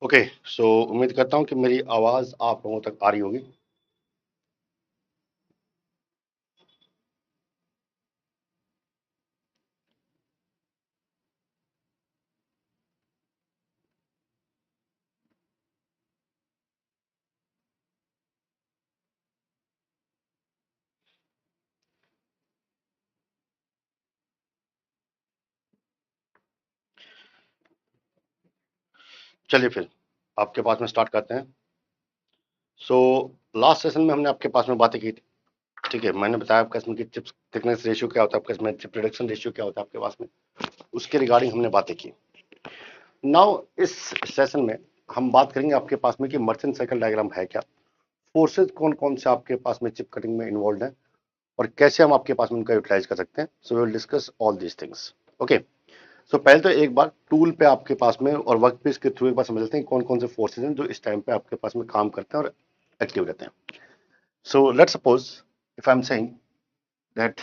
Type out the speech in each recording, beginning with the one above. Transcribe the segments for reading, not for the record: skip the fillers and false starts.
Okay, सो उम्मीद करता हूँ कि मेरी आवाज आप लोगों तक आ रही होगी। चलिए फिर आपके पास में स्टार्ट करते हैं। सो लास्ट सेशन में हमने आपके पास में बातें की थी, ठीक है। मैंने बताया आपके इसमें कि चिप्स थिकनेस रेशियो क्या होता है, आपके इसमें चिप रिडक्शन रेशियो क्या होता है आपके पास में, उसके रिगार्डिंग हमने बातें की। नाउ इस सेशन में हम बात करेंगे आपके पास में कि मर्चेंट साइकिल डायग्राम है क्या, फोर्सेज कौन कौन से आपके पास में चिप कटिंग में इन्वॉल्व हैं और कैसे हम आपके पास में उनका यूटिलाइज कर सकते हैं। So we will discuss all these things. Okay, so पहले तो एक बार टूल पे आपके पास में और वर्क पीस के थ्रू एक बार समझ लेते हैं कौन कौन से फोर्सेज हैं जो इस टाइम पे आपके पास में काम करते हैं और एक्टिव रहते हैं। So let's suppose if I am saying that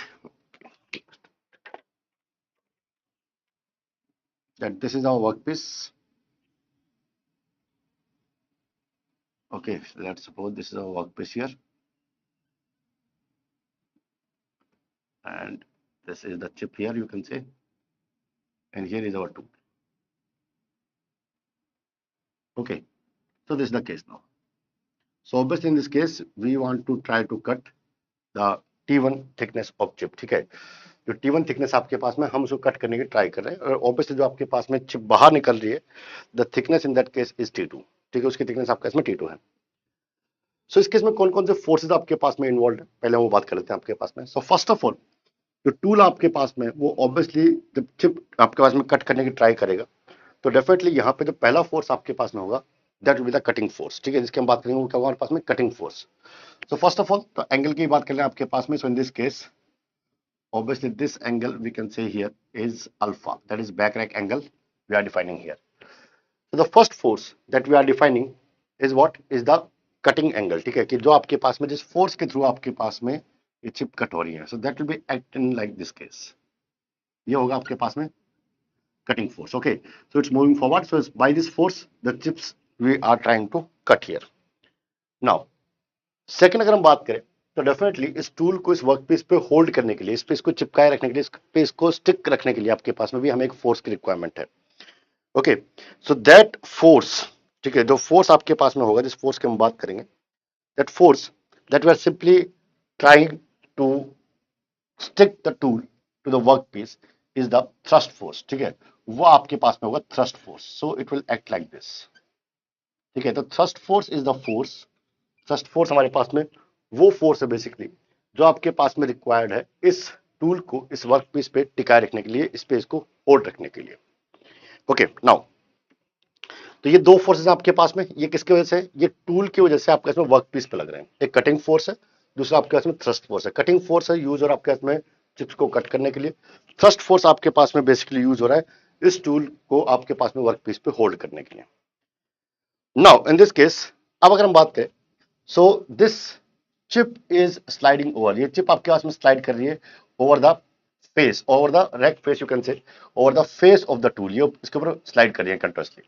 this is our work piece. Okay, let's suppose this is our workpiece here, and this is the chip here, you can say, and here is our tool. Okay, so this is the case now. So obviously in this case, we want to try to cut the T1 thickness of chip, ठीक है। जो T1 thickness आपके पास में हम उसको cut करने की ट्राई कर रहे हैं, और ऑब्वियसली जो आपके पास में चिप बाहर निकल रही है, the thickness in that case is T2, ठीक है। उसकी थिकनेस आपके इसमें T2 है। सो इस केस में कौन कौन से फोर्सेज आपके पास में इन्वॉल्व है, पहले हम वो बात कर लेते हैं आपके पास में। सो फर्स्ट ऑफ ऑल, जो टूल आपके पास में वो ऑब्वियसली जब चिप आपके पास में कट करने की ट्राई करेगा, तो डेफिनेटली यहाँ पे जो पहला फोर्स आपके पास में होगा that will be the cutting force, ठीक है। जिसकी हम बात करेंगे वो क्या होगा हमारे पास में, cutting force. So first of all तो एंगल की बात कर रहे हैं आपके पास में। So in this case obviously this angle we can say here is alpha, that is back rack angle we are defining here. So the first force that we are defining is what is the cutting angle, ठीक है। कि जो आपके पास में जिस force के through आपके पास में ये चिप कट हो रही है, so that will be acting like this case, ये होगा आपके पास में cutting force. Okay, so it's moving forward, so it's by this force the chips we are trying to cut here. Now second अगर हम बात करें तो डेफिनेटली इस टूल को इस वर्क पीस पे होल्ड करने के लिए, इस पे इसको चिपकाए रखने के लिए, इस पे इसको स्टिक रखने के लिए आपके पास में भी हमें एक फोर्स की रिक्वायरमेंट है। ओके, सो दैट फोर्स, ठीक है, जो फोर्स आपके पास में होगा, जिस फोर्स की हम बात करेंगे, that force that we are simply trying to stick the tool to the work piece is the thrust force, ठीक है। वो आपके पास में होगा thrust force, so it will act like this, ठीक है। तो thrust force is the force, thrust force हमारे पास में वो फोर्स है बेसिकली जो आपके पास में रिक्वायर्ड है इस टूल को इस वर्क पीस पे टिकाए रखने के लिए, इस पे इसको होल्ड रखने के लिए। ओके, नाउ तो ये दो फोर्सेस आपके पास में, ये किसकी वजह से, ये टूल की वजह से आपके इसमें वर्क पीस पे लग रहे हैं। एक कटिंग फोर्स है, दूसरा आपके पास में थ्रस्ट फोर्स है। कटिंग फोर्स है यूज और आपके पास में चिप्स को कट करने के लिए, थ्रस्ट फोर्स आपके पास में बेसिकली यूज हो रहा है इस टूल को आपके पास में वर्क पीस पे होल्ड करने के लिए। नाउ इन दिस केस, अब अगर हम बात करें, so this chip is sliding over, ये चिप आपके पास में स्लाइड कर रही है over the face, over the rack face, you can say over the face of the tool, ये इसके ऊपर स्लाइड कर रही है continuously.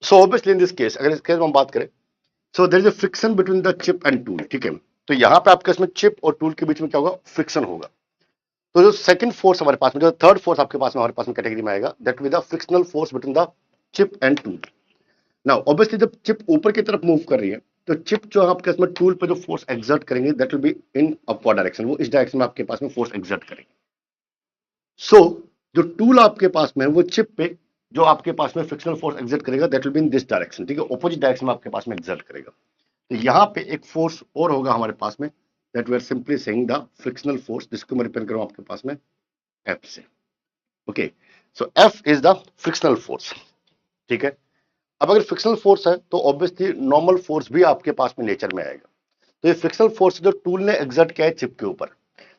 So obviously in this case, अगर इस केस में हम बात करें, so there is a friction between the chip and tool, ठीक है। तो यहां पे आपके इसमें चिप और टूल के बीच में क्या होगा, फ्रिक्शन होगा। तो जो सेकंड फोर्स हमारे पास में, जो थर्ड फोर्स आपके पास में हमारे पास में कैटेगरी में आएगा, that will be the frictional force between the chip and tool. Now obviously जब चिप ऊपर की तरफ मूव कर रही है, तो चिप जो आपके इसमें टूल पे जो फोर्स एक्सर्ट करेंगे that will be in upward direction, वो इस डायरेक्शन में आपके पास में फोर्स एक्सर्ट करेंगे। सो जो टूल आपके पास में है वो चिप पे जो आपके पास में फ्रिक्शनल फोर्स एक्सर्ट करेगा that will be in this direction, ठीक है, ऑपोजिट डायरेक्शन में आपके पास में एक्सर्ट करेगा। तो यहां पे एक फोर्स और होगा हमारे पास में, that we are simply saying the frictional force, जिसको मैं रिप्रेजेंट करूं आपके पास में एफ से। Okay, so F is the frictional force, ठीक है। अब अगर फ्रिक्शनल फोर्स है तो ऑब्वियसली नॉर्मल फोर्स भी आपके पास में नेचर में आएगा। तो ये फ्रिक्शनल फोर्स जो टूल ने एक्सर्ट किया है चिप के ऊपर,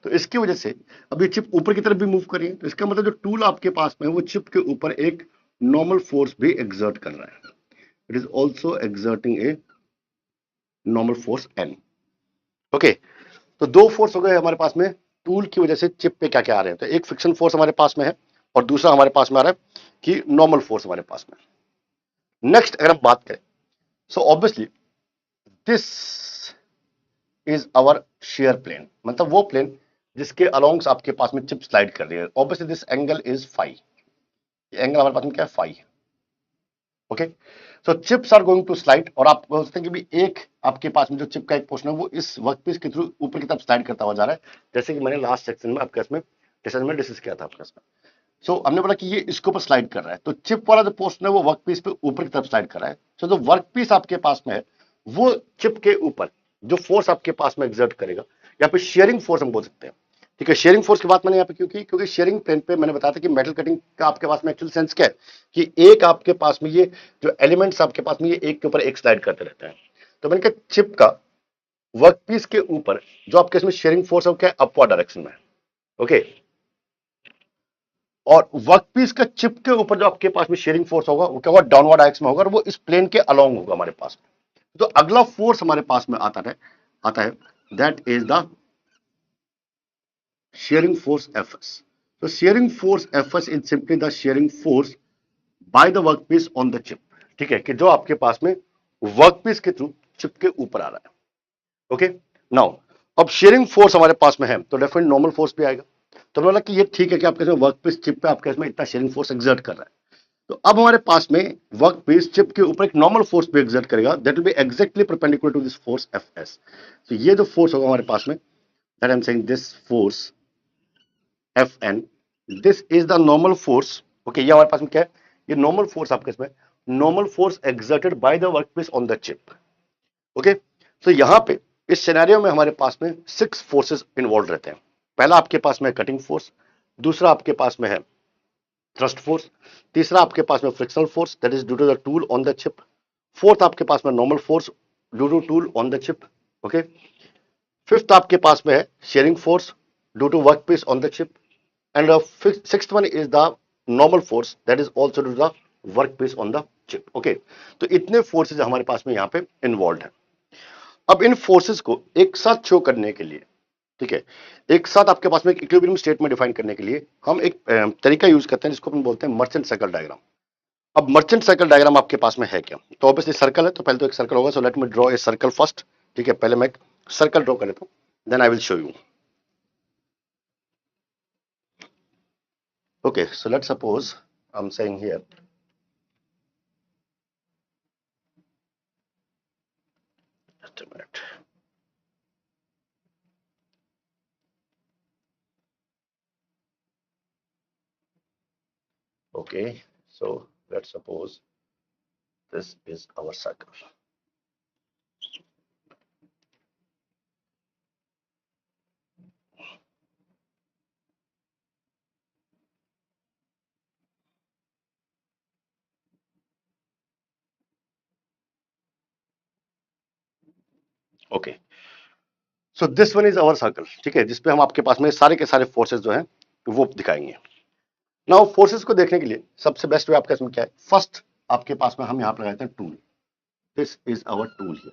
तो इसकी वजह से अब ये चिप ऊपर की तरफ भी मूव कर रही है, तो इसका मतलब जो टूल आपके पास में है वो चिप के ऊपर एक नॉर्मल फोर्स भी एक्सर्ट कर रहा है। It is also exerting a normal force N. Okay, तो दो फोर्स हो गए हमारे पास में टूल की वजह से चिप पे क्या क्या आ रहे हैं। तो एक फ्रिक्शन फोर्स हमारे पास में है और दूसरा हमारे पास में आ रहा है कि नॉर्मल फोर्स हमारे पास में। नेक्स्ट अगर हम बात करें, so obviously this is our shear plane, मतलब वो प्लेन जिसके अलोंग्स आपके पास में चिप स्लाइड कर रही है। Obviously this angle is phi, angle हमारे पास में क्या है, phi. Okay, so chips are going to slide, और आप बोल सकते हैं कि भी एक आपके पास में जो चिप का एक पोर्शन है वो इस वर्कपीस के थ्रू ऊपर की तरफ स्लाइड करता हुआ जा रहा है, जैसे कि मैंने लास्ट सेक्शन में आपके इसमें डिस्कशन में डिस्कस किया था आपके इसमें। सो हमने बोला कि ये इसके ऊपर स्लाइड कर रहा है, तो चिप वाला जो पोर्शन है वो वर्कपीस पे ऊपर की तरफ स्लाइड कर रहा है। सो जो वर्कपीस आपके पास में है वो चिप के ऊपर जो फोर्स आपके पास में एग्जर्ट करेगा, या फिर शेयरिंग फोर्स हम बोल सकते हैं। ठीक है, शेयरिंग फोर्स की बात मैंने यहाँ पे क्यों की, क्योंकि शेयरिंग प्लेन पे मैंने बताया था कि मेटल कटिंग का आपके पास में एक्चुअल सेंस क्या है, कि एक आपके पास में ये जो एलिमेंट्स आपके पास में ये एक के ऊपर एक स्लाइड करते रहते हैं। तो मैंने कहा चिप का वर्कपीस के ऊपर जो आपके इसमें शेयरिंग फोर्स है वो क्या है, अपवर्ड डायरेक्शन में। ओके, और वर्कपीस का चिप के ऊपर जो आपके पास में शेयरिंग फोर्स होगा वो क्या होगा, डाउनवर्ड डायरेक्शन में होगा, और वो इस प्लेन के अलोंग होगा हमारे पास में। तो अगला फोर्स हमारे पास में आता है that is the shearing force Fs. So shearing force Fs is simply the shearing force by the workpiece on the chip. ठीक है, कि जो आपके पास में वर्कपीस के थ्रू चिप के ऊपर आ रहा है। ओके, नाउ अब शेयरिंग फोर्स हमारे पास में है तो डेफिनेट नॉर्मल फोर्स भी आएगा। तो बोला कि ये ठीक है कि आपके वर्कपीस चिप पे आपके इसमें इतना शेयरिंग फोर्स एक्सर्ट कर रहा है, तो अब हमारे पास में वर्कपीस चिप के ऊपर एक नॉर्मल फोर्स भी एक्सर्ट करेगा, that will be exactly perpendicular to this force Fs। तो ये जो फोर्स होगा हमारे पास में, that I am saying this force Fn, this is the normal force. Okay, ये हमारे पास में क्या है, ये नॉर्मल फोर्स आपके इसमें normal force exerted by the workpiece on the chip. Okay, तो यहां पे इस सिनेरियो में हमारे पास में 6 फोर्सेस इन्वॉल्व रहते हैं। पहला आपके पास में कटिंग फोर्स, दूसरा आपके पास में है थ्रस्ट फोर्स, तीसरा आपके पास में frictional force that is due to the tool on the chip, fourth आपके पास में normal force due to tool on the chip. Okay, fifth आपके पास में है shearing force due to workpiece on the chip, and the sixth one is the normal force that is also to the workpiece on the chip. Okay, तो इतने forces हमारे पास में यहाँ पे इन्वॉल्व है। अब इन फोर्सेस को एक साथ शो करने के लिए, ठीक है, एक साथ आपके पास में एक इक्विलिब्रियम स्टेट में डिफाइन करने के लिए हम एक तरीका यूज करते हैं जिसको अपन बोलते हैं मर्चेंट सर्कल डायग्राम। अब मर्चेंट सर्कल डायग्राम आपके पास में है क्या, तो ऑब्वियसली सर्कल है, तो पहले तो एक सर्कल होगा। So let me draw a circle first. ठीक है, पहले मैं एक सर्कल ड्रॉ कर लेता हूँ, then I will show you. Okay, so let's suppose I'm saying here, just a minute. Okay, so let's suppose this is our circle. Okay, so this one is our circle. ठीक है, जिसपे हम आपके पास में सारे के सारे फोर्सेस जो हैं वो दिखाएंगे। नाउ फोर्सेस को देखने के लिए सबसे बेस्ट वे आपका इसमें क्या है, फर्स्ट आपके पास में हम यहाँ पर लगाते हैं tool. This is our tool here.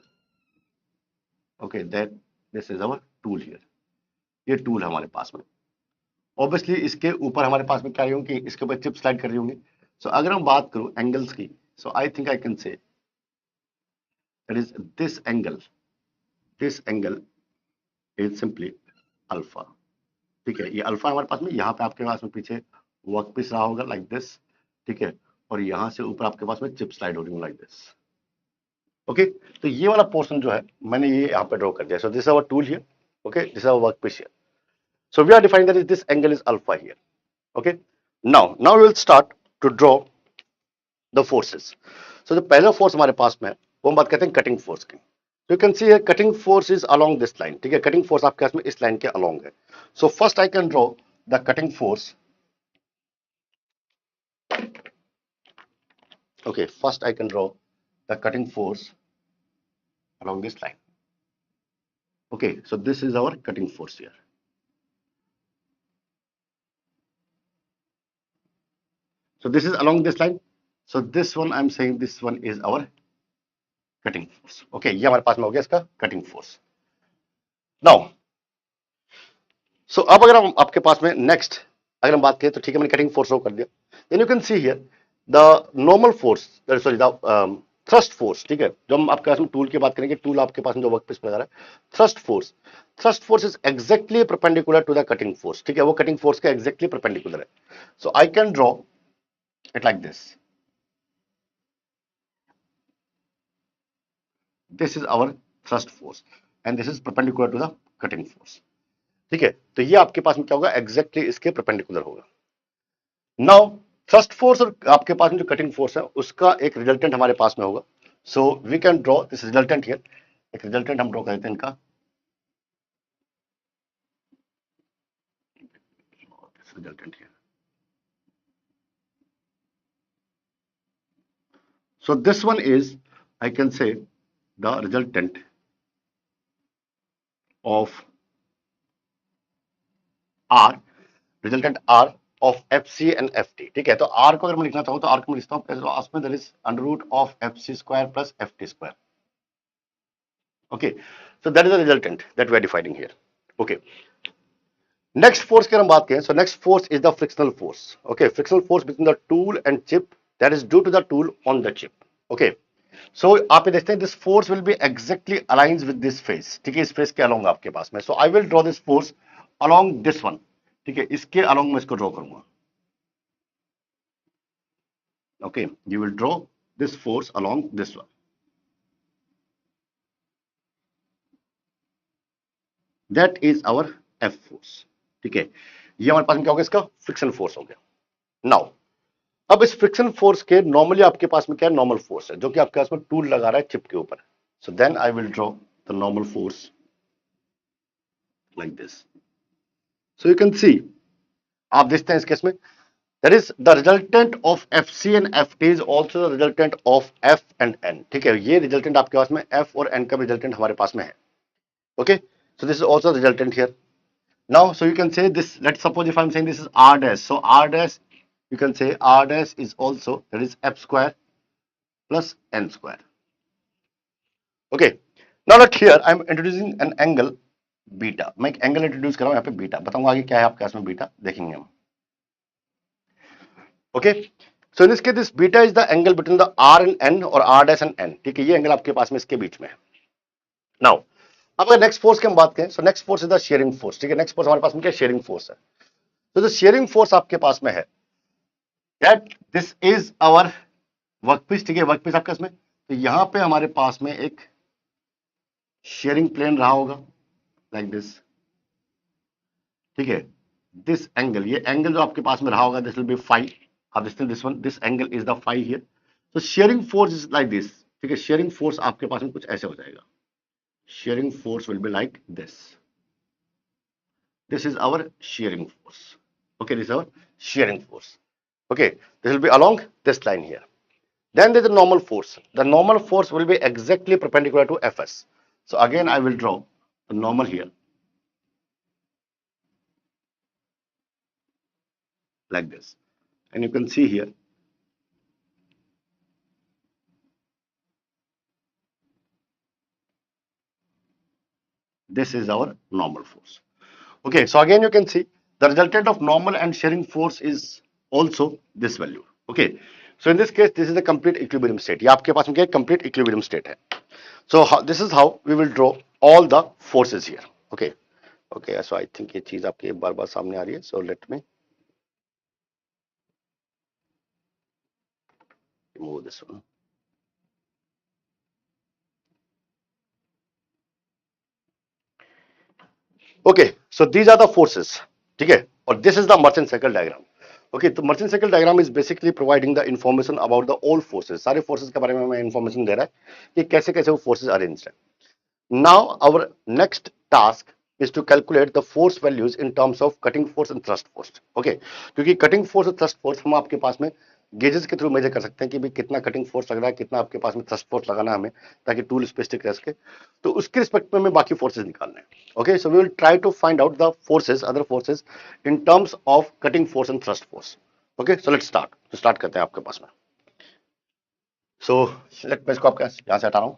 Okay, that this is our tool here. ये टूल है हमारे पास में। ऑब्वियसली इसके ऊपर हमारे पास में क्या रही होंगी, इसके ऊपर चिप स्लाइड कर रही होंगी। सो अगर हम बात करूं एंगल्स की, so I think I can say that is this angle is simply alpha. ठीक है, ये अल्फा हमारे पास में, यहाँ पे आपके पास में पीछे वर्क पीस रहा होगा लाइक दिस। ठीक है, और यहाँ से ऊपर आपके पास में चिप स्लाइड हो रही है लाइक दिस। ओके, तो ये वाला पोर्शन जो है मैंने ये यहाँ पे ड्रॉ कर दिया। So this our tool here. Okay, this our work piece here. So we are defining that this angle is alpha here. Okay, now we will start to draw the forces. So जो पहला force हमारे पास में है वो हम बात करते हैं कटिंग फोर्स की। You can C cutting force is along this line. ठीक है, कटिंग फोर्स आपके पास में इस लाइन के अलोंग है। So first I can draw the cutting force. Okay, first I can draw the cutting force along this line. Okay, so this is our cutting force here. So this is along this line. So this one I'm saying this one is our cutting force. Okay, ये हमारे पास में हो गया इसका cutting force. Now, so अब अगर हम आपके पास में next अगर हम बात करें तो ठीक है, मैंने cutting force शो कर दिया. Then you can see here the normal force, sorry the thrust force, ठीक है, जो हम आपके पास में टूल की बात करेंगे, टूल आपके पास में जो वर्क पीस में लगा रहा है, thrust force is exactly perpendicular to the cutting force, ठीक है, वो कटिंग फोर्स के एग्जैक्टली परपेंडिकुलर है. So I can draw it like this. This is our thrust force and this is perpendicular to the cutting force. ठीक है, तो ये आपके पास में क्या होगा, एग्जैक्टली इसके परपेंडिकुलर होगा. नाउ थ्रस्ट फोर्स और आपके पास में जो कटिंग फोर्स है उसका एक रिजल्टेंट हमारे पास में होगा. So we can draw this resultant here. एक रिजल्टेंट हम ड्रॉ करते हैं इनका. This resultant here. So this one is, I can say, the resultant of R, resultant R of FC and FT. ठीक है, तो R को अगर मैं लिखना चाहूँ तो R को मैं लिखता हूँ पहले उसमें there is under root of FC square plus FT square. Okay, so that is the resultant that we are defining here. Okay. Next force की हम बात करें, so next force is the frictional force. Okay, frictional force between the tool and chip that is due to the tool on the chip. Okay. सो आप ये देखते हैं this force will be exactly aligns with this face, ठीक है, इस face के along आपके पास में. So I will draw this force along this one, ठीक है, इसके अलोंग मैं इसको ड्रॉ करूंगा. Okay, you will draw this force along this one. That is our F force. ठीक है, ये हमारे पास में क्या होगा, इसका फ्रिक्शन फोर्स हो गया. नाउ अब इस फ्रिक्शन फोर्स के नॉर्मली आपके पास में क्या है, नॉर्मल फोर्स है जो कि आपके पास में टूल लगा रहा है चिप के ऊपर. So then I will draw the normal force like this. So you can see, आप देखते हैं इस केस में that is the resultant of FC and FT is also the resultant of F and N. ठीक है, ये resultant आपके पास में F और N का resultant हमारे पास में है. Okay, so this is also resultant here. Now, so you can say this. Let's suppose if I'm saying this is R dash. So R dash, you can say R dash is also that is F square plus N square. Okay. Now look here, I'm introducing an angle beta. मैं एक angle introduce कर रहा हूँ यहाँ पे beta. बताऊंगा आगे क्या है आपके पास में beta, देखेंगे हम. Okay. So in this case, this beta is the angle between the R and N or R dash and N. ठीक है, ये एंगल आपके पास में इसके बीच में है. नाउ अब अगर नेक्स्ट फोर्स की हम बात करें, so next force is the sharing force. ठीक है, नेक्स्ट फोर्स हमारे पास में क्या शेयरिंग फोर्स है. तो जो शेयरिंग फोर्स आपके पास में है, that this is our workpiece. ठीक है, वर्कपीस आपके पास में, तो यहां पे हमारे पास में एक शेयरिंग प्लेन रहा होगा लाइक दिस. ठीक है, दिस एंगल, ये एंगल जो आपके पास में रहा होगा, दिस विल बी फाई. आप देखते हैं this one, this angle is the phi here. तो shearing force is like this. ठीक है, शेयरिंग फोर्स आपके पास में कुछ ऐसे हो जाएगा. Shearing force will be like this. This is our shearing force. Okay, this is our shearing force. Okay, this will be along this line here. Then there is a normal force. The normal force will be exactly perpendicular to Fs. So again I will draw the normal here like this, and you can see here this is our normal force. Okay, so again you can see the resultant of normal and shearing force is also this value. Okay, so in this case this is the complete equilibrium state. ये आपके पास में क्या complete equilibrium state है. So this is how we will draw all the forces here. Okay, okay, so I think ये चीज आपके बार बार सामने आ रही है. So let me remove this one. Okay, so these are the forces. ठीक है, और this is the merchant cycle diagram. Okay, तो merchant cycle diagram is basically providing the information about the all forces. सारे forces के बारे में हमें information दे रहा है कि कैसे कैसे वो forces arranged है. Now our next task is to calculate the force values in terms of cutting force and thrust force. Okay, क्योंकि cutting force और thrust force हम आपके पास में गेजेस के थ्रू मेजर कर सकते हैं कि भाई कितना कटिंग फोर्स लग रहा है, कितना आपके पास में थ्रस्ट फोर्स लगाना है हमें, ताकि टूल स्पेसिफिक रह सके. तो उसके रिस्पेक्ट में हमें बाकी फोर्सेस निकालने हैं. Okay, so we will try to find out the forces, other forces in terms of cutting force and thrust force. Okay, so let's start. तो स्टार्ट करते हैं आपके पास में. सो लेट मैं इसको आपके यहां से हटा रहा हूं.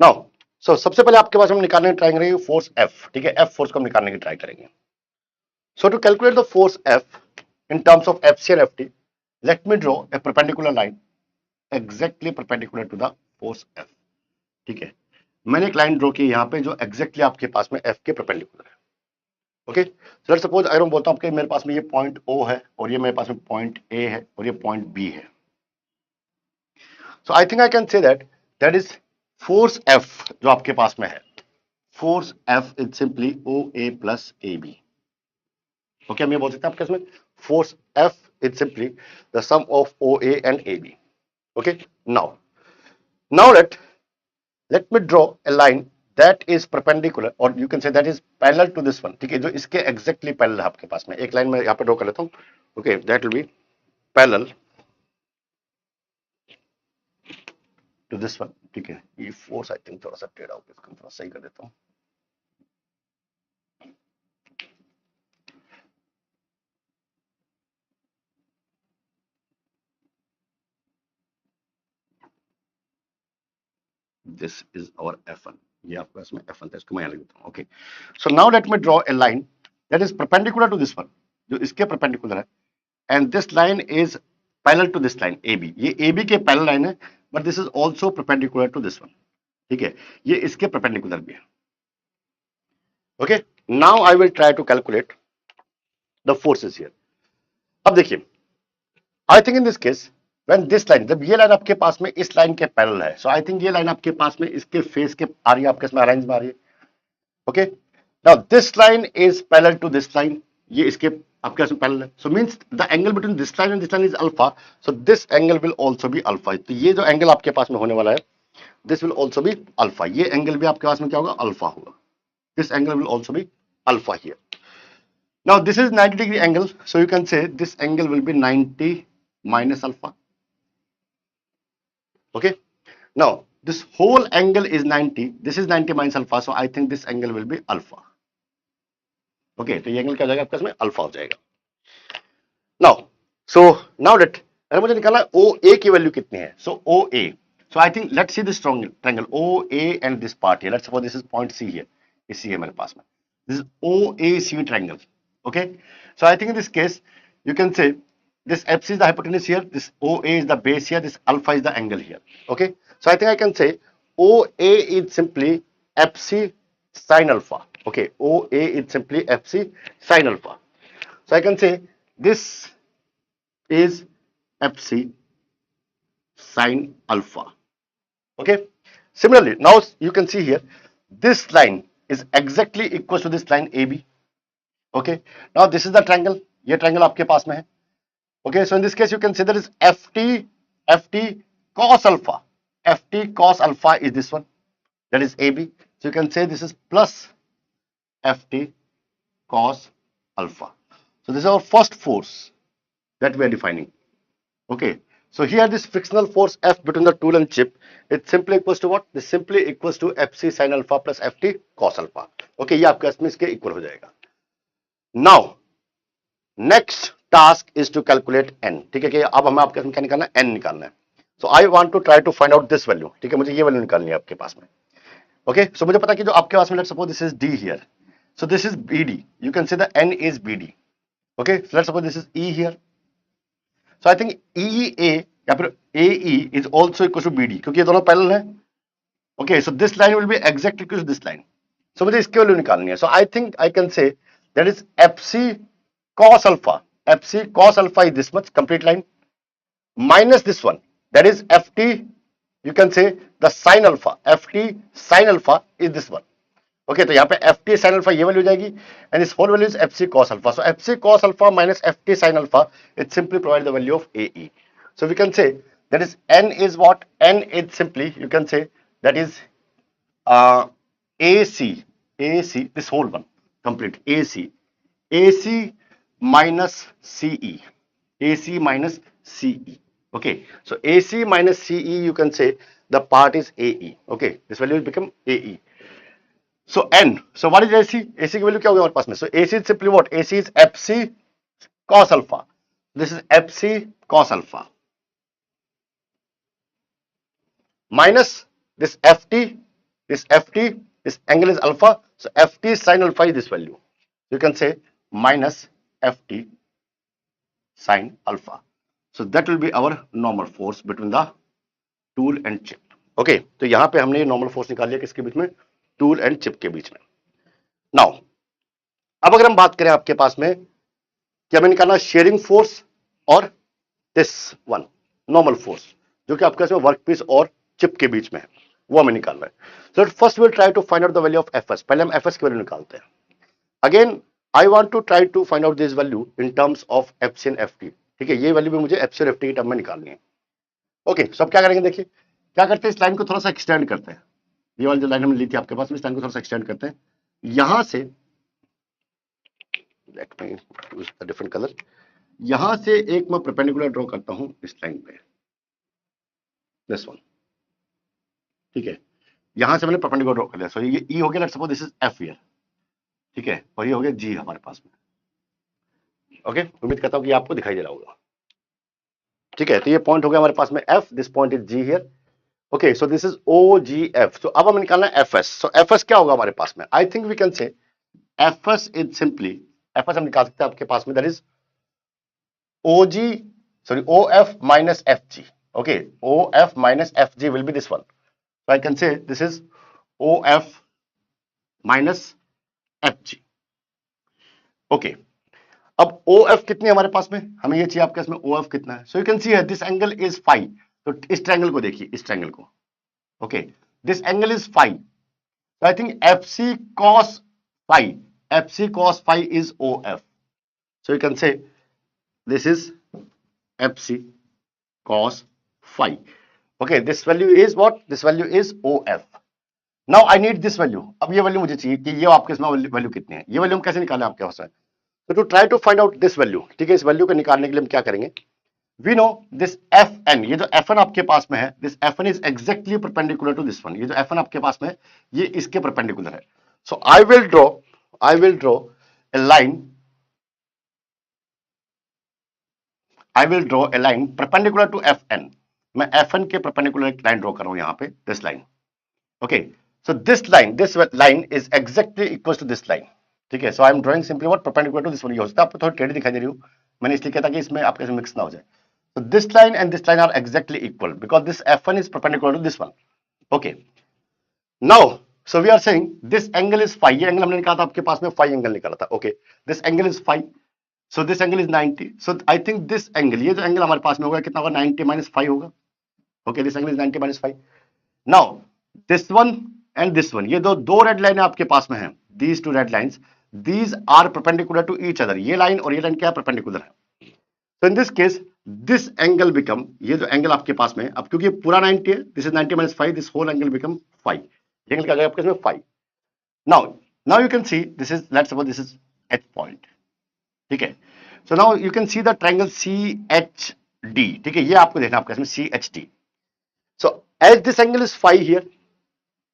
नाउ सबसे पहले आपके पास हम निकालने की ट्राई करेंगे फोर्स एफ, ठीक है, एफ फोर्स को हम निकालने की ट्राई करेंगे. So to calculate the force F in terms of FC and FT, let me draw a perpendicular line exactly perpendicular to the force F. ठीक है, मैंने एक लाइन ड्रॉ की यहाँ पे जो एग्जैक्टली आपके पास में F के परपेंडिकुलर है. ओके, सो लेट्स सपोज अगर मैं बोलता हूँ कि मेरे पास में ये पॉइंट O है और ये मेरे पास में पॉइंट A है और ये पॉइंट B है. So I think I can say that is force F जो आपके पास में है, force F is simply OA plus AB. Okay, हम ये बोल सकते हैं आपके इसमें force F is simply the sum of OA and AB. Okay, now let me draw a line that is perpendicular or you can say that is parallel to this one. ठीक है, जो इसके exactly parallel है आपके पास में. एक line में यहाँ पे ड्रॉ कर लेता हूँ. Okay, that will be parallel to this one. ठीक है, ये force I think थोड़ा सा टेढ़ा हो गया, इसको थोड़ा सही कर देता हूँ. This is our F1. ये आपके पास में F1 था, इसको मैं यहाँ लिख देता हूँ. Okay, so now let me draw a line that is perpendicular to this one, जो इसके perpendicular है, and this line is parallel to this line AB. ये AB के parallel line है, but this is also perpendicular to this one. ठीक है, ये इसके perpendicular भी है. Okay, now I will try to calculate the forces here. अब देखिए, I think in this case when this line, जब ये लाइन आपके पास में इस लाइन के पैरेलल है, so I think ये लाइन आपके पास में इसके फेस के आ रही है, आपके इसमें अरेंज में आ रही है. Okay, now this line is parallel to this line. ये इसके आपके पास में पैरेलल है, so means the angle between this line and this line is alpha, so this angle will also be alpha. तो ये जो एंगल आपके पास में होने वाला है, this will also be alpha. ये एंगल भी आपके पास में क्या होगा, अल्फा होगा. This angle will also be alpha here. Now this is 90 degree angle, so you can say this angle will be 90 minus alpha. Okay, now this whole angle is 90, this is 90 minus alpha, so I think this angle will be alpha. Okay, तो ये angle क्या हो जाएगा आपके इसमें, alpha हो जाएगा. Now let, अगर मुझे निकालना OA की वैल्यू कितनी है, so OA, so I think let's see this triangle OA and this part here. Let's suppose this is point C here, इसी है मेरे पास में, this is OAC triangle. Okay, so I think in this case you can say this FC is the hypotenuse here, this OA is the base here, this alpha is the angle here. Okay, so I think I can say OA is simply FC sin alpha. Okay, OA is simply FC sin alpha. So I can say this is FC sin alpha. Okay, similarly now you can see here this line is exactly equal to this line AB. Okay, now this is the triangle, ये triangle आपके पास में है. Okay, so in this case you can say that is FT cos alpha. FT cos alpha is this one, that is AB. So you can say this is plus FT cos alpha. So this is our first force that we are defining. Okay, so here this frictional force F between the tool and chip, it simply equals to what? This simply equals to FC sin alpha plus FT cos alpha. Okay, ये आपके इसमें इसके equal हो जाएगा. Now next task is to calculate n. ठीक है, कि अब हमें आपके क्या निकालना है, n निकालना है. So I want to try to find out this value. ठीक है, मुझे ये वैल्यू निकालनी है आपके पास में. Okay, so मुझे पता है कि जो आपके पास में, let's suppose this is D here, so this is BD. You can say the n is BD. Okay, so let's suppose this is E here. So I think EA या फिर AE is also equal to BD, क्योंकि ये दोनों parallel है. Okay, so this line will be exactly equal to this line. So मुझे इसकी value निकालनी है. So I think I can say that is FC cos alpha. FC cos alpha is this much complete line minus this one, that is FT, you can say the sin alpha. FT sin alpha is this one. Okay, तो यहाँ पे FT sin alpha ये value हो जाएगी and this whole value is FC cos alpha. So FC cos alpha minus FT sin alpha, it simply provides the value of AE. So we can say that is n is what? N is simply, you can say that is AC, this whole one complete AC minus CE, AC minus CE. Okay, so AC minus CE, you can say the part is AE. Okay, this value will become AE. So n, so what is AC? AC की value क्या होगी हमारे पास में? So AC is simply what? AC is FC cos alpha. This is FC cos alpha minus this FT, this ft, this angle is alpha, so ft sin alpha is this value. You can say minus ft sin alpha. So that will be our normal force between the tool and chip. Okay तो यहां पे हमने ये normal force निकाल लिया किसके बीच में, tool and chip के बीच में. नाउ अब अगर हम बात करें आपके पास में कि हमें निकालना शेयरिंग फोर्स और दिस वन नॉर्मल फोर्स जो कि आपके पास वर्क पीस और चिप के बीच में है, वो हमें निकालना है. So first will try to find out the value of F S. पहले हम एफ एस की वैल्यू निकालते हैं. Again I want to try to find out this value in terms of F C and F T. ठीक है, ये value भी मुझे एफ सी और एफ टी की टर्म में निकालनी है. ओके सो अब क्या करेंगे, देखिए क्या करते हैं, इस लाइन को थोड़ा सा एक्सटेंड करते हैं. ये वाली जो लाइन हमने ली थी आपके पास में, इस लाइन को थोड़ा सा एक्सटेंड करते हैं. यहां से let me use a different colour. यहां से एक मैं परपेंडिकुलर ड्रॉ करता हूं इस लाइन पे, दिस वन. ठीक है, यहां से मैंने परपेंडिकुलर ड्रॉ कर लिया. सो ये ई हो गया, let's suppose this is F here. ठीक है, और ये हो गया जी हमारे पास में. ओके उम्मीद करता हूं कि आपको दिखाई दे रहा होगा. ठीक है, तो ये पॉइंट हो गया हमारे पास में F, this point is G here. Okay so this is O G F. So अब हमें निकालना है F S. So F S क्या होगा हमारे पास में, I think we can say F S is simply, F S हम निकाल सकते हैं आपके पास में, that is O G sorry O F minus F G. Okay O F minus F G will be this one. So I can say this is O F minus F G. Okay अब O F कितनी है हमारे पास में, हमें ये चाहिए आपके पास में ओ एफ कितना है. सो यू कैन सी है दिस एंगल इज फाई. तो इस ट्रायंगल को देखिए, इस ट्रायंगल को. Okay this angle is phi. So I think FC cos phi, FC cos phi is OF. So you can say this is FC cos phi. Okay, this value is what? This value is OF. Now I need this value. अब ये value मुझे चाहिए कि ये आपके इसमें value कितनी है. ये वैल्यू हम कैसे निकालें आपके पास में. So to try to find out this value, ठीक है, इस वैल्यू को निकालने के लिए हम क्या करेंगे, we know this Fn, ये जो Fn आपके पास में है, this Fn is exactly perpendicular to this one. ये जो Fn आपके पास में है, ये इसके परपेंडिकुलर है. So I will draw a line, I will draw a line perpendicular to Fn. मैं Fn के परपेंडिकुलर एक लाइन ड्रॉ कर रहा हूं यहां पे, this line. Okay, so this line is exactly equal to this line. ठीक है, so I am drawing simply what perpendicular to this one. ये हो सकता है आपको थोड़ी टेढ़ी दिखाई दे रही हो, मैंने इसलिए कहा था कि इसमें आपके मिक्स ना हो जाए. So this line and this line are exactly equal because this F1 is perpendicular to this one. Okay. Now, so we are saying this angle is phi. ये angle हमने निकाला था आपके पास में, phi angle निकाला था. Okay. This angle is phi. So this angle is 90. So I think this angle, ये जो angle हमारे पास में होगा कितना होगा, 90 minus phi होगा. Okay. This angle is 90 minus phi. Now, this one and this one, ये दो red line आपके पास में हैं. These two red lines, these are perpendicular to each other. ये line और ये line क्या है, perpendicular है. So in this case, this angle become, ये जो एंगल आपके पास में, अब क्योंकि पूरा 90 है, this is 90 minus 5, this whole angle become 5. ये एंगल क्या जाएगा आपके इसमें 5. Now you can see this is, let's suppose this is H point. ठीक है, so now you can see the triangle CHD. ठीक है, ये आपको देखना आपके इसमें CHD. So as this angle is 5 here,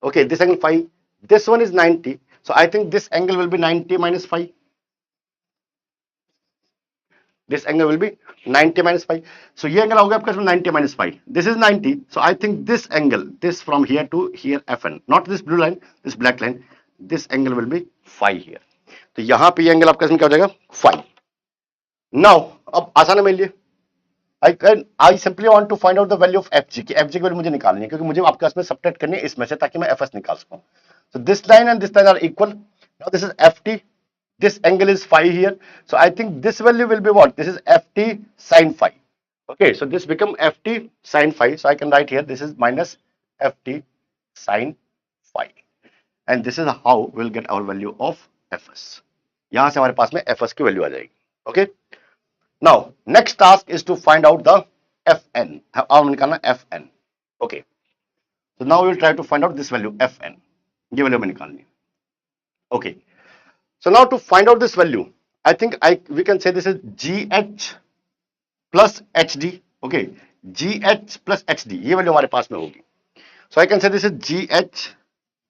okay, this angle 5, this one is 90. So I think this angle will be 90 minus 5. This angle will be 90 minus 5. So ये angle होगा आपका इसमें 90 minus 5. This is 90. So I think this angle, this from here to here Fn, not this blue line, this black line, this angle will be phi here. तो यहाँ पे ये angle आपका इसमें क्या हो जाएगा, phi. Now अब आसान है मेरे लिए. I simply want to find out the value of fg. कि fg की वैल्यू मुझे निकालनी है क्योंकि मुझे आपके पास में सबट्रैक्ट करनी है इसमें से ताकि मैं fs निकाल सकूं. So this line and this line are equal. Now this is ft. This angle is phi here. So I think this value will be what? This is ft sin phi. Okay, so this become ft sin phi. So I can write here this is minus ft sin phi. And this is how we'll get our value of fs. यहां से हमारे पास में fs की value आ जाएगी. Okay. Now next task is to find out the fn. अब निकालना fn. Okay. So now we'll try to find out this value fn. ये वैल्यू हमें निकालनी है. Okay. So now to find out this value, I think we can say this is GH plus HD. Okay, GH plus HD. ये value हमारे पास में होगी. So I can say this is GH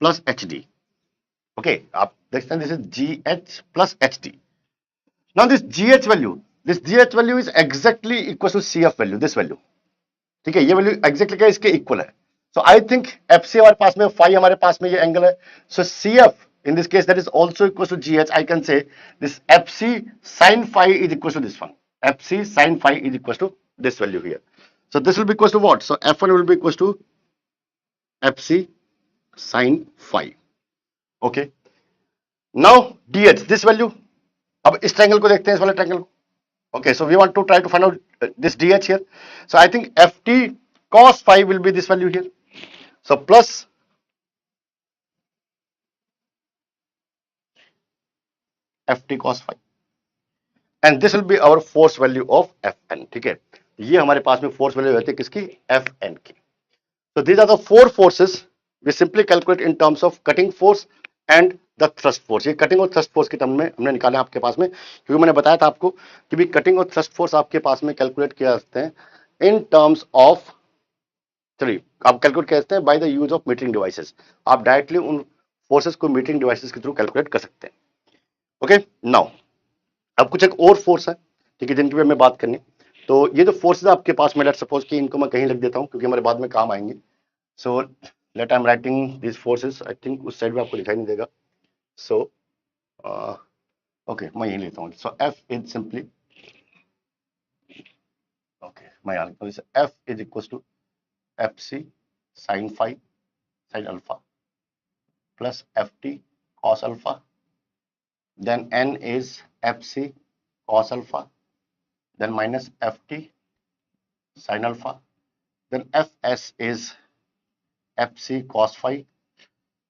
plus HD. Okay, आप देख सकते हैं this is GH plus HD. Now this GH value is exactly equal to CF value. This value. ठीक है, ये वैल्यू exactly क्या इसके इक्वल है. So I think F C हमारे पास में, फाई हमारे पास में ये एंगल है, so C F in this case that is also equal to gh. I can say this fc sin phi is equal to this one. Fc sin phi is equal to this value here. So this will be equal to what? So f1 will be equal to fc sin phi. Okay, now dh, this value. अब इस triangle को देखते हैं, इस वाले triangle को. Okay, so we want to try to find out this dh here. So I think ft cos phi will be this value here. So plus ft cos phi, and this will be our force value of Fn. ठीक है, ये हमारे पास में force value रहती है किसकी? Fn की. So these are the four forces we simply calculate in terms of cutting force and the thrust force. ये कटिंग और थ्रस्ट फोर्स के टर्म में हमने निकाले आपके पास में, क्योंकि मैंने बताया था आपको कि भी कटिंग और थ्रस्ट फोर्स आपके पास में कैलकुलेट किया जा सकते हैं इन टर्म्स ऑफ थ्री. आप कैलकुलेट कर सकते हैं by the use of metering devices. आप डायरेक्टली उन फोर्सेस को मीटरिंग डिवाइसेस के थ्रू कैलकुलेट कर सकते हैं. ओके, नाउ अब कुछ एक और फोर्स है, ठीक है, जिनकी हमें बात करनी. तो ये जो फोर्सेस आपके पास में, लेट्स सपोज कि इनको मैं कहीं लिख देता हूं क्योंकि हमारे बाद में काम आएंगे. So let I am writing this forces. I think उस साइड में आपको दिखाई नहीं देगा. सो ओके, मैं यही लेता हूँ. So F is simply, okay मैं यहाँ लिखता हूँ, F is equal to F C sine phi sine alpha plus F T cos alpha, then N is F C cos alpha, then minus ft sin alpha, then fs is fc cos phi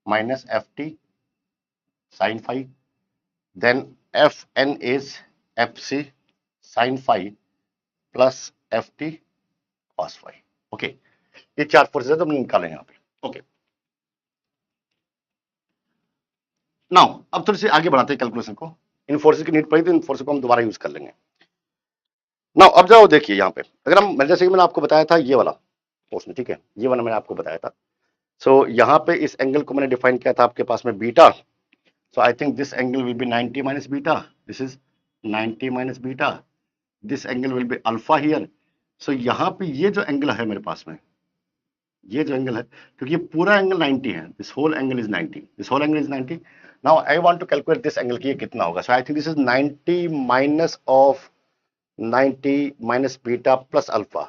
minus ft sin phi, then fn is fc sin phi plus ft cos phi. Okay, ये चार forces है तो हमने निकाले यहाँ पे. Okay, now अब थोड़ी सी आगे बढ़ाते हैं कैलकुलेशन को. इन फोर्सेस की नीड पड़ी तो इन फोर्सेस को हम दोबारा यूज कर लेंगे. नाउ अब जाओ देखिए यहाँ पे, अगर हम, जैसे कि मैंने आपको बताया था ये वाला पोर्शन, ठीक है, ये वाला मैंने आपको बताया था. सो यहाँ पे इस एंगल को मैंने डिफाइन किया था आपके पास में beta. So I think this angle will be 90 minus beta. This is 90 minus beta. This angle will be alpha here. So यहाँ पे ये जो एंगल है मेरे पास में, ये जो एंगल है, क्योंकि ये पूरा एंगल 90 है, this whole angle is 90, this whole angle is 90. Now I want to calculate this angle की ये कितना होगा. So I think this is 90 minus of 90 minus beta plus alpha.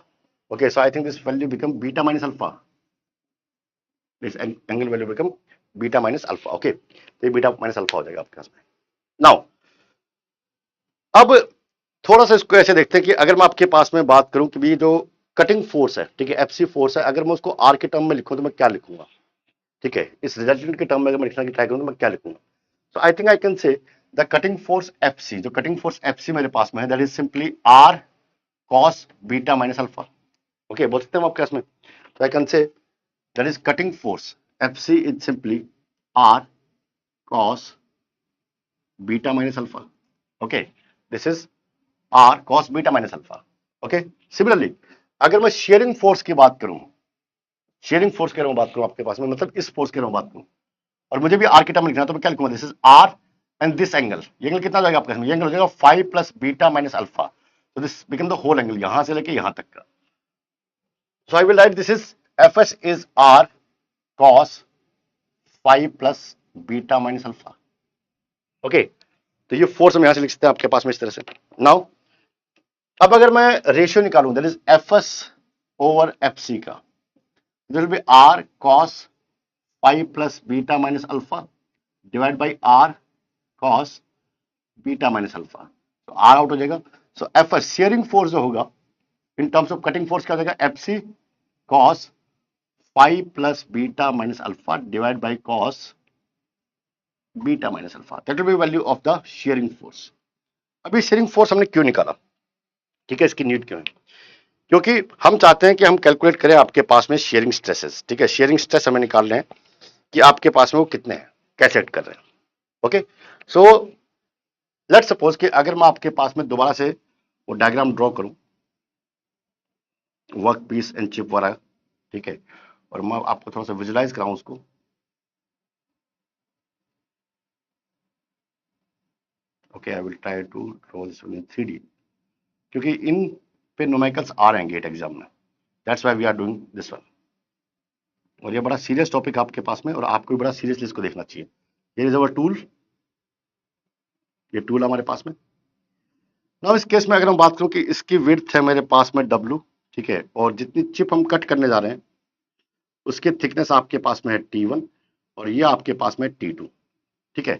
Okay, so I think this value become beta minus alpha. This angle value become beta minus alpha. Okay, तो ये beta minus alpha हो जाएगा आपके पास में. Now, अब थोड़ा सा इसको ऐसे देखते हैं कि अगर मैं आपके पास में बात करूं कि भी जो कटिंग फोर्स है, ठीक है, एफसी फोर्स है, अगर मैं उसको आर के टर्म में लिखूं तो मैं क्या लिखूंगा. ठीक है, इस रिजल्टेंट के टर्म में अगर मैं लिखना की ट्राई करूं तो मैं क्या लिखूंगा. So I think I can say the cutting force FC, जो कटिंग फोर्स एफसी मेरे पास में है, that is simply R cos beta minus alpha. Okay, बोल सकते हैं हम आपके इसमें. तो I can say that is cutting force FC is simply R cos beta minus alpha. Okay, this is R cos beta minus alpha. Okay, similarly अगर मैं sharing force की बात करूं, शेयरिंग फोर्स की बात करूं आपके पास में, मतलब इस फोर्स की बात करूं, और मुझे भी आर के टर्म में लिखना है तो मैं क्या लिखूंगा. This is R and this angle, ये एंगल कितना जाएगा आपके इसमें, ये एंगल हो जाएगा 5 plus beta minus alpha. So this become the whole angle, यहां से लेके यहां तक का. So I will write this is Fs is R cos 5 plus beta minus alpha. Okay, तो ये फोर्स हम यहां से लिख सकते हैं आपके पास में इस तरह से. नाउ अब अगर मैं रेशियो निकालूं, that is Fs over Fc का, this will B R cos 5 plus beta minus alpha divide by R cos beta minus alpha. तो R आउट हो जाएगा. सो Fs शेयरिंग फोर्स जो होगा इन टर्म्स ऑफ कटिंग फोर्स क्या हो जाएगा, Fc cos 5 plus beta minus alpha divide by cos beta minus alpha. That will B value of the sharing force. अभी sharing force हमने क्यों निकाला, ठीक है, इसकी नीड क्यों है, क्योंकि हम चाहते हैं कि हम कैलकुलेट करें आपके पास में शेयरिंग स्ट्रेसेस. ठीक है, शेयरिंग स्ट्रेस हमें निकालने हैं कि आपके पास में वो कितने हैं, कैसे एक्ट कर रहे हैं. ओके, सो लेट्स सपोज कि अगर मैं आपके पास में दोबारा से वो डायग्राम ड्रॉ करूं, वर्क पीस एंड चिप वाला, ठीक है, और मैं आपको थोड़ा सा विजुलाइज कराऊं उसको. Okay, I will try to draw this one in 3D, क्योंकि इन पे न्यूमेरिकल्स आ रहे हैं गेट एग्जाम में, that's why we are doing this one. और ये बड़ा सीरियस टॉपिक आपके पास में, और आपको भी बड़ा सीरियसली इसको देखना चाहिए। ये इज अवर टूल, ये टूल हमारे पास में। ना इस केस में अगर हम बात करूं कि इसकी विड्थ है मेरे पास में W, ठीक है, और जितनी चिप हम कट करने जा रहे हैं उसकी थिकनेस आपके पास में है T1 और ये आपके पास में T2, ठीक है।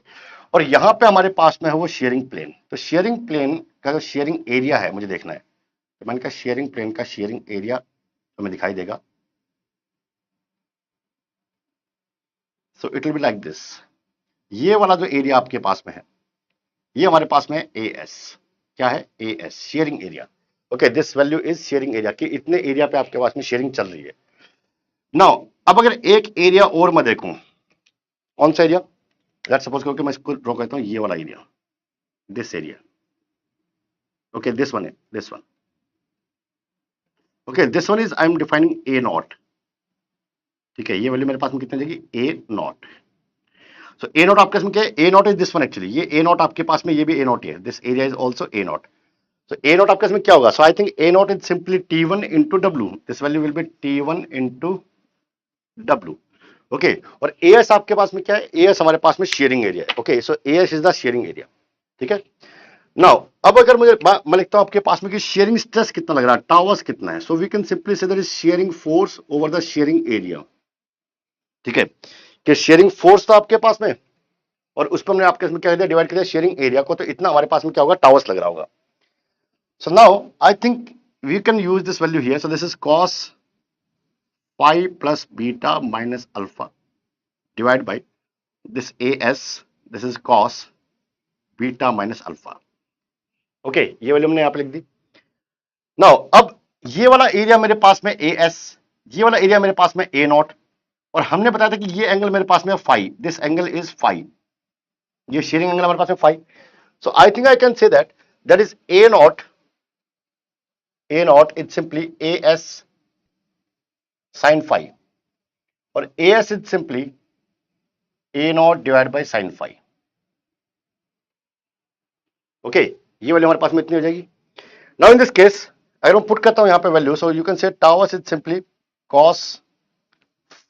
और यहां पे हमारे पास में है वो शेयरिंग प्लेन। तो शेयरिंग प्लेन का जो शेयरिंग एरिया है मुझे देखना है, तो मैंने कहा शेयरिंग प्लेन का शेयरिंग एरिया हमें दिखाई देगा। सो it will be like this. ये वाला जो एरिया आपके पास में है ये हमारे पास में है AS। क्या है? AS, sharing area. Okay, this value is sharing area, कि इतने एरिया पे आपके पास में शेयरिंग चल रही है। नाउ अब अगर एक एरिया और मैं देखूं, कौन सा एरिया? लेट्स सपोज करो कि मैं इसको ड्रॉ करता हूं, ये वाला area, this area. Okay, this one है, this one. Okay, this one is I am defining A nought, ठीक है। ये वैल्यू मेरे पास में कितनी जाएगी? A not. So A not आपके पास में क्या है? A not is this one actually. ये A नॉट आपके पास में, ये भी A नॉट है। This area is also A not. So A naught आपके इसमें क्या होगा? So I think A naught is simply T1 into W. This value will be T1 into W. Okay. और AS आपके पास में क्या है? AS हमारे पास में शेयरिंग एरिया है। Okay. So AS is the sharing area. ठीक है। Now अब अगर मैं लिखता हूं आपके पास में कि शेयरिंग स्ट्रेस कितना लग रहा है, टावर्स कितना है। So we can simply say that is sharing force over the sharing area. ठीक है, कि शेयरिंग फोर्स था आपके पास में और उस पर हमने आपके इसमें क्या दिया? डिवाइड कर दिया शेयरिंग एरिया को। तो इतना हमारे पास में क्या होगा? टावर्स लग रहा होगा। So now I think we can use this value here. So this is cos phi plus beta minus alpha divided by this AS. This is cos beta minus alpha. Okay, ये value हमने यहां पे लिख दी। Now अब ये वाला area मेरे पास में AS, ये वाला एरिया मेरे पास में A नॉट, और हमने बताया था कि ये एंगल मेरे पास में phi, this angle is phi, ये शेयरिंग एंगल हमारे पास में phi. So I think I can say that that is A not is simply AS sin phi और AS is simply A naught divide by sine phi. Okay, ये value हमारे पास में इतनी हो जाएगी। नाउ इन दिस केस अगर मैं पुट करता हूं यहां पे value, so you can say towers is simply cos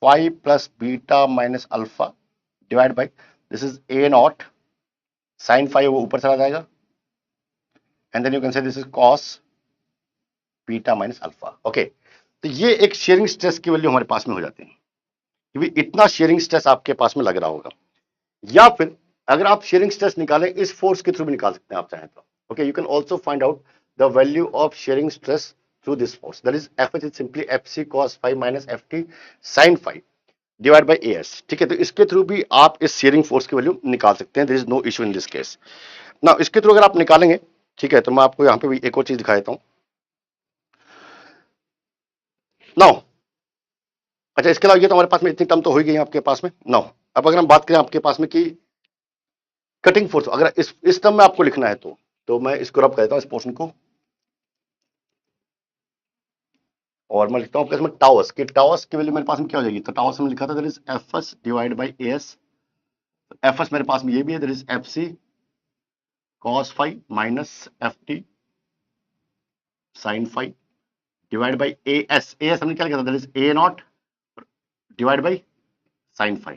phi plus beta minus alpha divide by this is A naught sine phi, वो ऊपर चला जाएगा, and then you can say this is cos beta minus alpha. Okay, तो ये एक sharing stress की value हमारे पास में हो जाती है कि इतना शेयरिंग स्ट्रेस आपके पास में लग रहा होगा। या फिर अगर आप शेयरिंग स्ट्रेस निकालें इस फोर्स के थ्रू भी निकाल सकते हैं आप चाहें तो। Okay, you can also find out the value of sharing stress through this force, that is FH is simply FC cos phi minus FT sin phi divide by AS। ठीक है, तो इसके थ्रू भी आप इस शेयरिंग फोर्स की value निकाल सकते हैं। There is no issue in this case. Now इसके थ्रू अगर आप निकालेंगे, ठीक है, तो मैं आपको यहां पे भी एक और चीज दिखा देता हूं। नाउ अच्छा, इसके अलावा ये तो हमारे पास में इतनी टर्म तो हो ही गई है आपके पास में। नाउ अब अगर हम बात करें आपके पास में कि कटिंग फोर्स, अगर इस टर्म में आपको लिखना है तो मैं इसको रब कर देता हूं इस पोर्शन को, और मैं लिखता हूं इसमें टावर्स की वैल्यू मेरे पास में क्या हो जाएगी? तो टावर्स में लिखा था that is FS divide by AS। FS मेरे पास में ये भी है, that is FC cos phi minus FT sin phi divide by AS हमने क्या लिखा था? That is A naught divide by sin phi।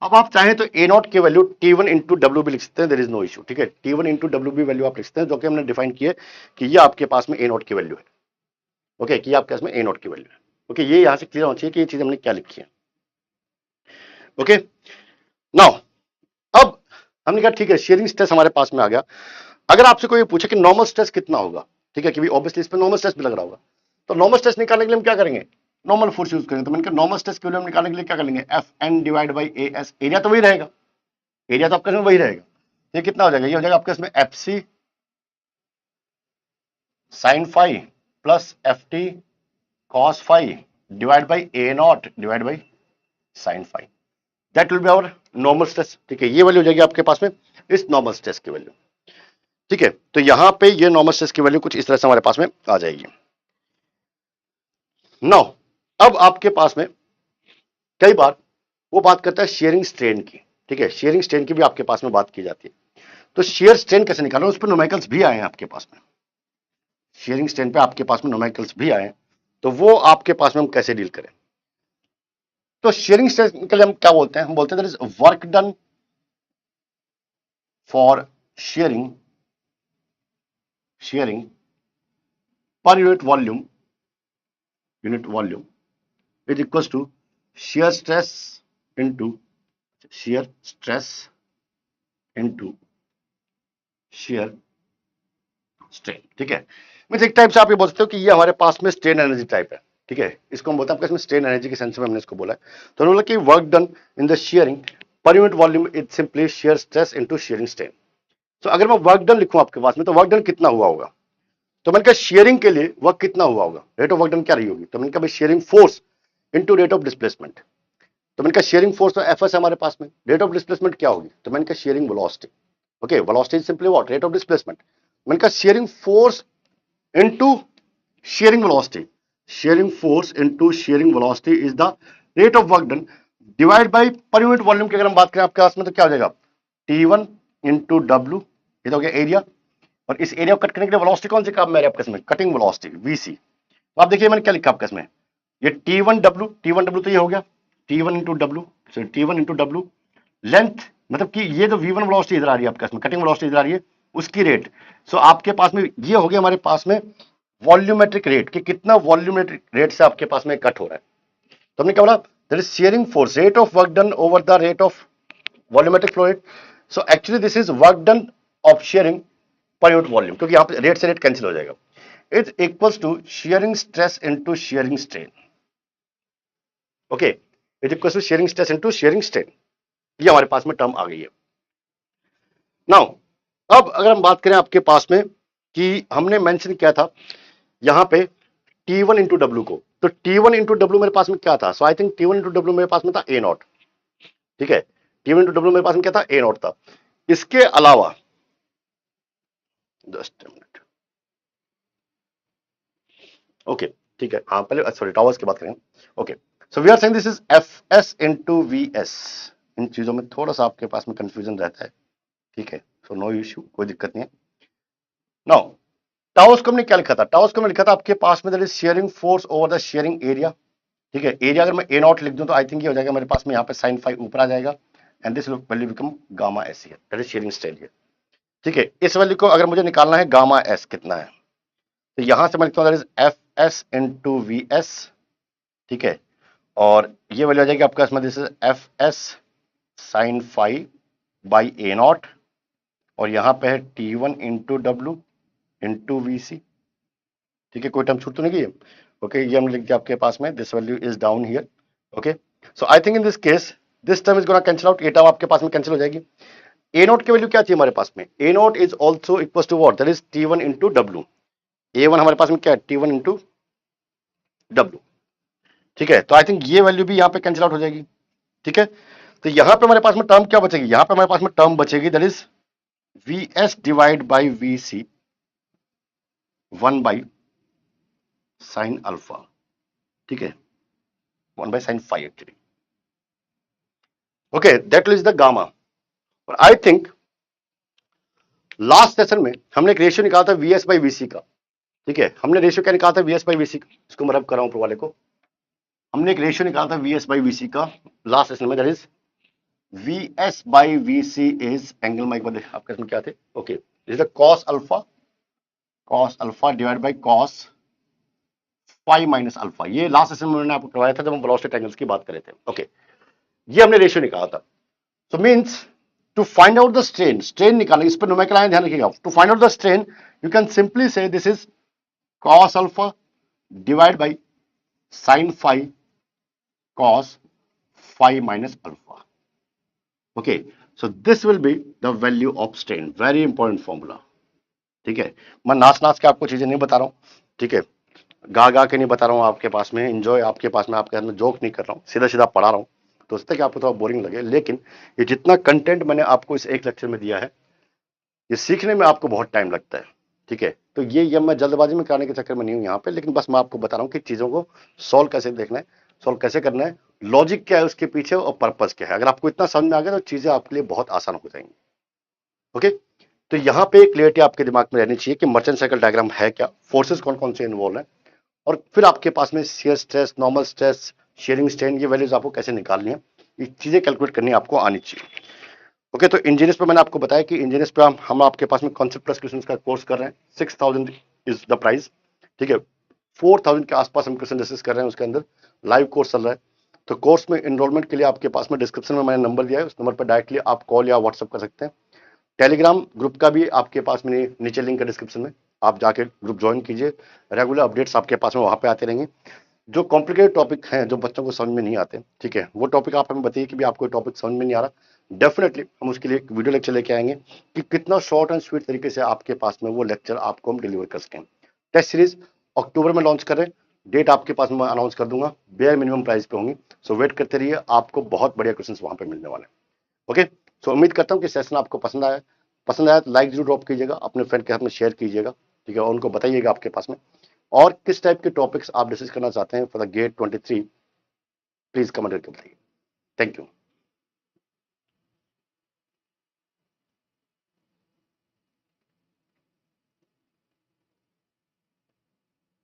अब आप चाहें तो A नॉट की वैल्यू T1 इंटू डब्ल्यू भी लिख सकते हैं, देयर इज नो इशू। ठीक है, T1 इंटू डब्ल्यू भी वैल्यू आप लिख सकते हैं, जो कि हमने डिफाइन की है कि ये आपके पास में A नॉट की वैल्यू है। ओके, कि आपके पास में A नॉट की वैल्यू है। ओके, ये यहां से क्लियर होना चाहिए कि ये चीज हमने क्या लिखी है। ओके, नाउ अब हमने कहा ठीक है, शेयरिंग स्ट्रेस हमारे पास में आ गया। अगर आपसे कोई पूछे कि नॉर्मल स्ट्रेस कितना होगा, ठीक है, कि ऑब्वियसली इस पर नॉर्मल स्ट्रेस भी लग रहा होगा, तो नॉर्मल स्ट्रेस निकालने के लिए हम क्या करेंगे? नॉर्मल फोर्स यूज करेंगे। तो मैंने कहा नॉर्मल स्ट्रेस की वैल्यू हम निकालने के लिए क्या करेंगे? FN divide by AS। Area तो वही रहेगा, एरिया तो आपके इसमें वही रहेगा। ये कितना हो जाएगा? ये हो जाएगा आपके इसमें FC sin phi plus FT cos phi divide by A naught divide by sin phi। That will be our normal stress. ठीक है, ये वैल्यू हो जाएगी आपके पास में इस नॉर्मल स्ट्रेस की वैल्यू। ठीक है, तो यहां पे ये नॉर्मल स्ट्रेस की वैल्यू कुछ इस तरह से हमारे पास में आ जाएगी। नाउ अब आपके पास में कई बार वो बात करता है शेयरिंग स्ट्रेन की। ठीक है, शेयरिंग स्ट्रेन की भी आपके पास में बात की जाती है। तो शेयर स्ट्रेन कैसे निकालना, उस पर न्यूमेरिकल्स भी आए हैं आपके पास में। शेयरिंग स्ट्रेन पे आपके पास में न्यूमेरिकल्स भी आए हैं, तो वो आपके पास में हम कैसे डील करें? तो शेयरिंग स्ट्रेस के लिए हम क्या बोलते हैं, हम बोलते हैं that is work done for shearing per unit volume is equal to shear stress into shear stress into shear strain, ठीक है। मींस एक टाइप से आप ये बोल सकते हो कि ये हमारे पास में स्ट्रेन एनर्जी टाइप है, ठीक है। इसको हम बोलते हैं आपके इसमें स्ट्रेन एनर्जी के सेंस में हमने इसको बोला है। तो हमने बोला कि work done in the sharing per unit volume is simply shear stress into shearing strain। तो अगर मैं वर्क डन लिखूं आपके पास में, तो वर्क डन कितना हुआ होगा, तो मैंने कहा शेयरिंग के लिए वर्क कितना हुआ होगा, रेट ऑफ वर्क डन क्या रही होगी, तो मैंने कहा भाई sharing force into rate of displacement. तो मैंने कहा शेयरिंग फोर्स तो एफ एस है हमारे पास में, रेट ऑफ डिस्प्लेसमेंट क्या होगी, तो मैंने कहा sharing velocity. Okay, velocity is simply what, rate of displacement. मैंने कहा sharing force into sharing velocity, sharing force into sharing velocity is the rate of work done divide by पर unit volume की अगर हम बात करें आपके पास में, तो क्या हो जाएगा T1 इंटू डब्ल्यू, ये तो हो गया एरिया, और इस एरिया को कट करने के लिए वेलोसिटी कौन सी काम में आपके इसमें, कटिंग वेलोसिटी VC। तो आप देखिए मैंने क्या लिखा आपके इसमें, ये T1W तो ये हो गया T1 into W, T1 into W length, मतलब कि ये जो V1 वेलोसिटी इधर आ रही है आपके इसमें, कटिंग वेलोसिटी इधर आ रही है, उसकी रेट। सो आपके पास में ये हो गया हमारे पास में वॉल्यूमेट्रिक रेट, कि कितना वॉल्यूमेट्रिक रेट से आपके पास में कट हो रहा है। तो हमने क्या बोला, that is shearing force, rate of work done over the rate of volumetric flow rate. So actually this is work done of shearing per unit volume, क्योंकि यहां पे रेट से रेट कैंसिल हो जाएगा। It equals to shearing stress into shearing strain. Okay, it equals to shearing stress into shearing strain, ये हमारे पास में टर्म आ गई है। नाउ अब अगर हम बात करें आपके पास में कि हमने मेंशन किया था यहां पे T1 इंटू डब्ल्यू को, तो T1 इंटू डब्ल्यू मेरे पास में क्या था, so I think T1 into W मेरे पास में था A नॉट, ठीक है। T1 इंटू डब्ल्यू मेरे पास में क्या था, A नॉट था। इसके अलावा जस्ट मिनट, ओके ठीक है, हाँ पहले सॉरी टावर्स की बात करें। Okay, so we are saying this is Fs into Vs। इन चीजों में थोड़ा सा आपके पास में कंफ्यूजन रहता है, ठीक है, सो नो इश्यू, कोई दिक्कत नहीं है। नाउ टावर्स को हमने क्या लिखा था, टावर्स को हमने लिखा था आपके पास में that is shearing force over the sharing area, ठीक है। एरिया अगर मैं A नॉट लिख दूं तो आई थिंक ये हो जाएगा मेरे पास में यहाँ पे sin फाई ऊपर आ जाएगा, and this value become gamma S here, that is sharing strain here, ठीक है। इस वैल्यू को अगर मुझे निकालना है गामा एस कितना है, तो यहां से मैं लिखता हूं that is F S into V S, ठीक है। और ये वैल्यू आ जाएगी आपके पास में this is F S sine phi by A nought, और यहां पे है T1 into W into V C, ठीक है। कोई टर्म छूट तो नहीं गई, ओके। ये हमने लिख दिया आपके पास में, this value is down here, okay. So I think in this case this term is gonna cancel out, ये टर्म आपके पास में कैंसिल हो जाएगी। ए नॉट की वैल्यू क्या थी हमारे पास में, A nought is also equal to what, that is T1 into W. A1 हमारे पास में क्या है, T1 इंटू डब्ल्यू, ठीक है। तो आई थिंक ये वैल्यू भी यहाँ पे कैंसिल आउट हो जाएगी, ठीक है। तो यहाँ पे हमारे पास में टर्म क्या बचेगी, यहाँ पे हमारे पास में टर्म बचेगी that is Vs divide by Vc 1 by sine alpha, ठीक है, 1 by sine phi actually, okay, that is the gamma. और आई थिंक लास्ट सेशन में हमने एक रेशियो निकाला था Vs बाई Vc का, ठीक है। हमने रेशियो क्या निकाला था Vs बाई Vc का, इसको मैं रब कर रहा हूं ऊपर वाले को। हमने एक रेशियो निकाला था Vs बाई Vc का लास्ट सेशन में, that is Vs by Vc is angle, mic बदले आपके इसमें क्या थे, okay, is the cos alpha divide by cos phi minus alpha. ये लास्ट सेशन में मैंने आपको करवाया था जब हम वेलोसिटी एंगल्स की बात कर रहे थे, ओके। ये हमने रेशियो निकाला था। So means to find out the strain, strain निकालना, इस पर न्यूमेरिकल आया ध्यान रखिएगा। To find out the strain you can simply say this is cos alpha divide by sine phi cos phi minus alpha, okay. So this will be the value of strain, very important formula, ठीक है। मैं नाच के आपको चीजें नहीं बता रहा हूं, ठीक है, गा के नहीं बता रहा हूं आपके पास में, एंजॉय आपके पास में, आपके हाथ में जोक नहीं कर रहा हूं, सीधा सीधा पढ़ा रहा हूं। तो उससे कि आपको थोड़ा बोरिंग लगे, लेकिन ये जितना कंटेंट मैंने आपको इस एक लेक्चर में दिया है, ये सीखने में आपको बहुत टाइम लगता है, ठीक है। तो ये मैं जल्दबाजी में कराने के चक्कर में नहीं हूं यहाँ पे, लेकिन बस मैं आपको बता रहा हूं कि चीजों को सॉल्व कैसे देखना है, सॉल्व कैसे करना है, लॉजिक क्या है उसके पीछे और पर्पज क्या है। अगर आपको इतना समझ में आ गया तो चीजें आपके लिए बहुत आसान हो जाएंगी, ओके। तो यहाँ पे क्लियरिटी आपके दिमाग में रहनी चाहिए कि मर्चेंट साइकिल डायग्राम है क्या, फोर्सेस कौन कौन से इन्वॉल्व है, और फिर आपके पास में shear stress, normal stress, sharing stand, ये वैल्यूज आपको कैसे निकालनी है, ये चीजें कैलकुलेट करनी आपको आनी चाहिए। ओके, तो इंजीनियर्स पे मैंने आपको बताया कि इंजीनियर्स पे हम आपके पास में कॉन्सेप्ट प्लस क्वेश्चन का कोर्स कर रहे हैं। 6000 इज द प्राइस, ठीक है। 4000 के आसपास हम क्वेश्चन डिस्कस कर रहे हैं, उसके अंदर लाइव कोर्स चल रहा है। तो कोर्स में इनरोलमेंट के लिए आपके पास में डिस्क्रिप्शन में मैंने नंबर दिया है, उस नंबर पर डायरेक्टली आप कॉल या व्हाट्सअप कर सकते हैं। टेलीग्राम ग्रुप का भी आपके पास में नीचे लिंक है डिस्क्रिप्शन में, आप जाके ग्रुप ज्वाइन कीजिए। रेगुलर अपडेट्स आपके पास में वहां पे आते रहेंगे। जो कॉम्प्लिकेटेड टॉपिक हैं, जो बच्चों को समझ में नहीं आते, ठीक है, वो टॉपिक आप हमें बताइए कि भी आपको टॉपिक समझ में नहीं आ रहा, डेफिनेटली हम उसके लिए एक वीडियो लेक्चर लेके आएंगे कि कितना शॉर्ट एंड स्वीट तरीके से आपके पास में वो लेक्चर आपको हम डिलीवर कर सकें। टेस्ट सीरीज अक्टूबर में लॉन्च करें, डेट आपके पास में अनाउंस कर दूंगा, बेयर मिनिमम प्राइस पे होंगी। सो वेट करते रहिए, आपको बहुत बढ़िया क्वेश्चन वहां पे मिलने वाले हैं। ओके, सो उम्मीद करता हूँ कि सेशन आपको पसंद आया तो लाइक जरूर ड्रॉप कीजिएगा, अपने फ्रेंड के साथ में शेयर कीजिएगा, ठीक है, और उनको बताइएगा आपके पास में और किस टाइप के टॉपिक्स आप डिस्कस करना चाहते हैं for the gate 23, please comment करके बताइए। Thank you.